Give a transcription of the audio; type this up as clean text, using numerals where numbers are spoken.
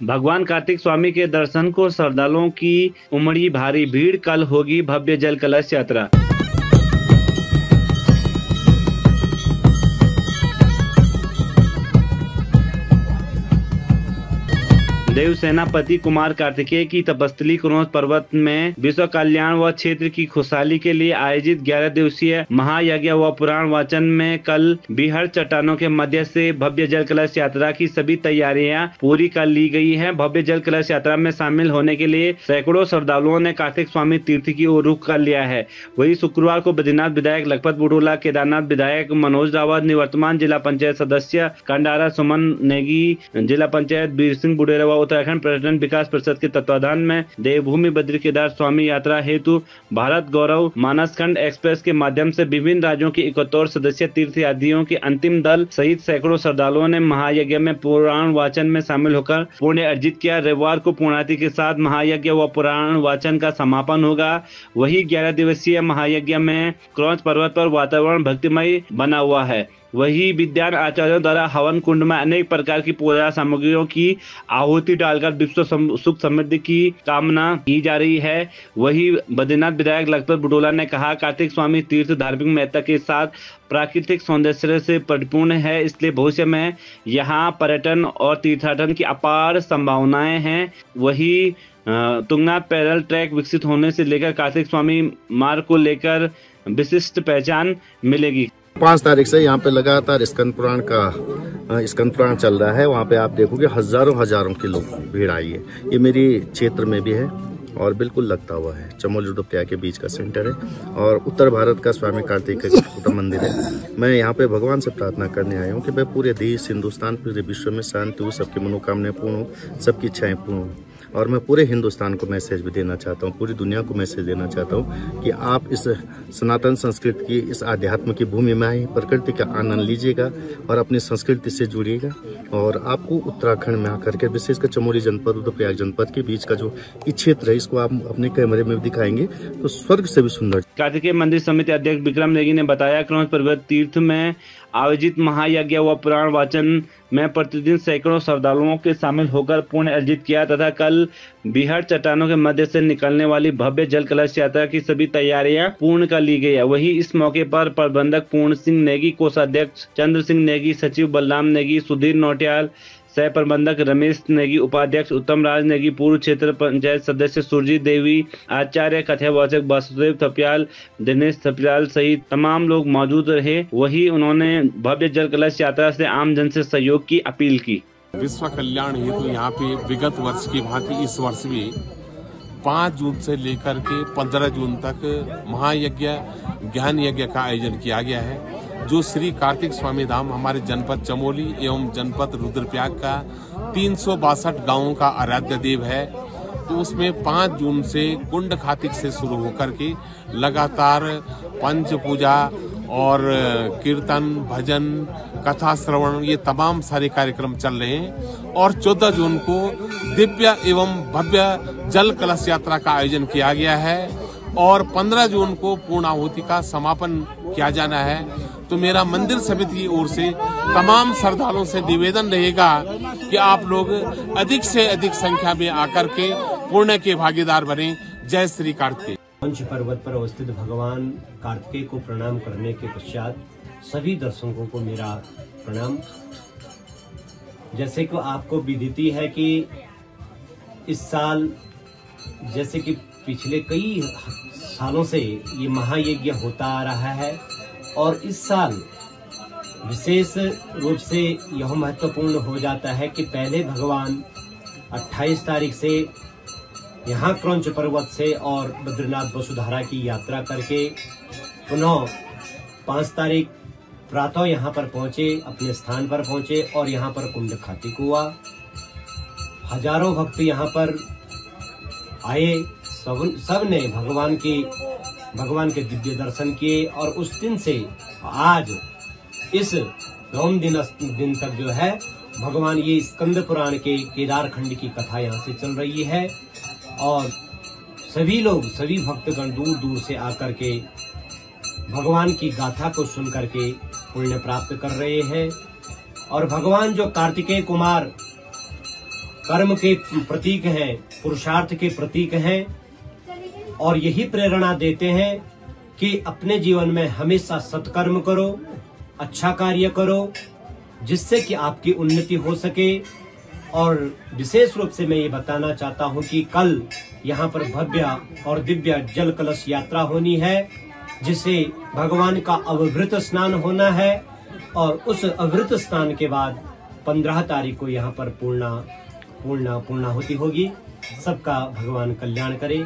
भगवान कार्तिक स्वामी के दर्शन को श्रद्धालुओं की उमड़ी भारी भीड़। कल होगी भव्य जल कलश यात्रा। देव सेनापति कुमार कार्तिकेय की तपस्थली क्रौंच पर्वत में विश्व कल्याण व क्षेत्र की खुशहाली के लिए आयोजित 11 दिवसीय महायज्ञ व पुराण वाचन में कल बिहड़ चट्टानों के मध्य से भव्य जल कलश यात्रा की सभी तैयारियां पूरी कर ली गई हैं। भव्य जल कलश यात्रा में शामिल होने के लिए सैकड़ों श्रद्धालुओं ने कार्तिक स्वामी तीर्थ की ओर रुख कर लिया है। वही शुक्रवार को बद्रीनाथ विधायक लखपत बुटोला, केदारनाथ विधायक मनोज रावत, निवर्तमान जिला पंचायत सदस्य कंडारा सुमन नेगी, जिला पंचायत बीर सिंह बुडेरा व उत्तराखंड पर्यटन विकास परिषद के तत्वाधान में देवभूमि बद्री केदार स्वामी यात्रा हेतु भारत गौरव मानसखंड एक्सप्रेस के माध्यम से विभिन्न राज्यों के 71 सदस्य तीर्थयात्रियों के अंतिम दल सहित सैकड़ों श्रद्धालुओं ने महायज्ञ में पुराण वाचन में शामिल होकर पुण्य अर्जित किया। रविवार को पूर्णाहुति के साथ महायज्ञ व पुराण वाचन का समापन होगा। वही 11 दिवसीय महायज्ञ में क्रौंच पर्वत पर वातावरण भक्तिमय बना हुआ है। वही विद्वान आचार्यों द्वारा हवन कुंड में अनेक प्रकार की पूजा सामग्रियों की आहुति डालकर विश्व सुख समृद्धि की कामना की जा रही है। वही बद्रीनाथ विधायक लखपत बुटोला ने कहा, कार्तिक स्वामी तीर्थ धार्मिक महत्ता के साथ प्राकृतिक सौंदर्य से परिपूर्ण है, इसलिए भविष्य में यहाँ पर्यटन और तीर्थाटन की अपार संभावनाएं हैं। वही तुंगनाथ पैदल ट्रैक विकसित होने से लेकर कार्तिक स्वामी मार्ग को लेकर विशिष्ट पहचान मिलेगी। 5 तारीख से यहाँ पे लगातार स्कंद पुराण चल रहा है। वहाँ पे आप देखोगे हजारों के लोग भीड़ आई है। ये मेरी क्षेत्र में भी है और बिल्कुल लगता हुआ है। चमोली रुद्रप्रयाग के बीच का सेंटर है और उत्तर भारत का स्वामी कार्तिक का मंदिर है। मैं यहाँ पे भगवान से प्रार्थना करने आया हूँ कि मैं पूरे देश, हिंदुस्तान, पूरे विश्व में शांति हो, सबकी मनोकामनाएं पूर्ण हो, सबकी इच्छाएं पूर्ण हो। और मैं पूरे हिंदुस्तान को मैसेज भी देना चाहता हूँ, पूरी दुनिया को मैसेज देना चाहता हूँ कि आप इस सनातन संस्कृति की, इस आध्यात्म की भूमि में आए, प्रकृति का आनंद लीजिएगा और अपनी संस्कृति से जुड़िएगा। और आपको उत्तराखंड में आकर के, विशेषकर चमोली जनपद, रुद्रप्रयाग जनपद के बीच का जो क्षेत्र है, इसको आप अपने कैमरे में दिखाएंगे तो स्वर्ग से भी सुंदर। कार्तिकेय मंदिर समिति अध्यक्ष विक्रम नेगी ने बताया, क्रौंच पर्वत तीर्थ में आयोजित महायज्ञ व पुराण वाचन में प्रतिदिन सैकड़ों श्रद्धालुओं के शामिल होकर पुण्य अर्जित किया तथा कल बिहड़ चट्टानों के मध्य से निकलने वाली भव्य जल कलश यात्रा की सभी तैयारियां पूर्ण कर ली गई है। वही इस मौके पर प्रबंधक पूर्ण सिंह नेगी, कोषाध्यक्ष चंद्र सिंह नेगी, सचिव बलराम नेगी, सुधीर नौटियाल, सह प्रबंधक रमेश नेगी, उपाध्यक्ष उत्तम राज नेगी, पूर्व क्षेत्र पंचायत सदस्य सुरजीत देवी, आचार्य कथावाचक वासुदेव थपियाल, दिनेश थपियाल सहित तमाम लोग मौजूद रहे। वही उन्होंने भव्य जल कलश यात्रा से आम जन से सहयोग की अपील की। विश्व कल्याण हेतु यहाँ पे विगत वर्ष की भांति इस वर्ष भी 5 जून से लेकर के 15 जून तक महायज्ञ ज्ञान यज्ञ का आयोजन किया गया है, जो श्री कार्तिक स्वामी धाम हमारे जनपद चमोली एवं जनपद रुद्रप्रयाग का 362 गांवों का आराध्य देव है। तो उसमें 5 जून से कुंड खातिक से शुरू होकर के लगातार पंच पूजा और कीर्तन, भजन, कथा श्रवण, ये तमाम सारे कार्यक्रम चल रहे हैं। और 14 जून को दिव्य एवं भव्य जल कलश यात्रा का आयोजन किया गया है और 15 जून को पूर्णाहुति का समापन किया जाना है। तो मेरा मंदिर समिति की ओर से तमाम श्रद्धालुओं से निवेदन रहेगा कि आप लोग अधिक से अधिक संख्या में आकर के पुण्य के भागीदार बने। जय श्री कार्तिकेय। क्रौंच पर्वत पर अवस्थित भगवान कार्तिकेय को प्रणाम करने के पश्चात सभी दर्शकों को मेरा प्रणाम। जैसे कि आपको विदिती है कि इस साल, जैसे कि पिछले कई सालों से ये महायज्ञ होता आ रहा है और इस साल विशेष रूप से यह महत्वपूर्ण हो जाता है कि पहले भगवान 28 तारीख से यहाँ क्रौंच पर्वत से और बद्रीनाथ वसुधारा की यात्रा करके पुनः 5 तारीख प्रातः यहाँ पर पहुंचे, अपने स्थान पर पहुंचे और यहाँ पर कुंड खातिक हुआ। हजारों भक्त यहाँ पर आए, सब ने भगवान के दिव्य दर्शन किए और उस दिन से आज इस 9 दिन तक जो है भगवान ये स्कंद पुराण के केदार खंड की कथा यहाँ से चल रही है और सभी भक्तगण दूर दूर से आकर के भगवान की गाथा को सुन करके पुण्य प्राप्त कर रहे हैं। और भगवान जो कार्तिकेय कुमार कर्म के प्रतीक हैं, पुरुषार्थ के प्रतीक हैं और यही प्रेरणा देते हैं कि अपने जीवन में हमेशा सत्कर्म करो, अच्छा कार्य करो, जिससे कि आपकी उन्नति हो सके। और विशेष रूप से मैं ये बताना चाहता हूँ कि कल यहाँ पर भव्य और दिव्य जल कलश यात्रा होनी है, जिसे भगवान का अवभृत स्नान होना है और उस अवभृत स्नान के बाद 15 तारीख को यहाँ पर पूर्णाहुति होगी। सबका भगवान कल्याण करे।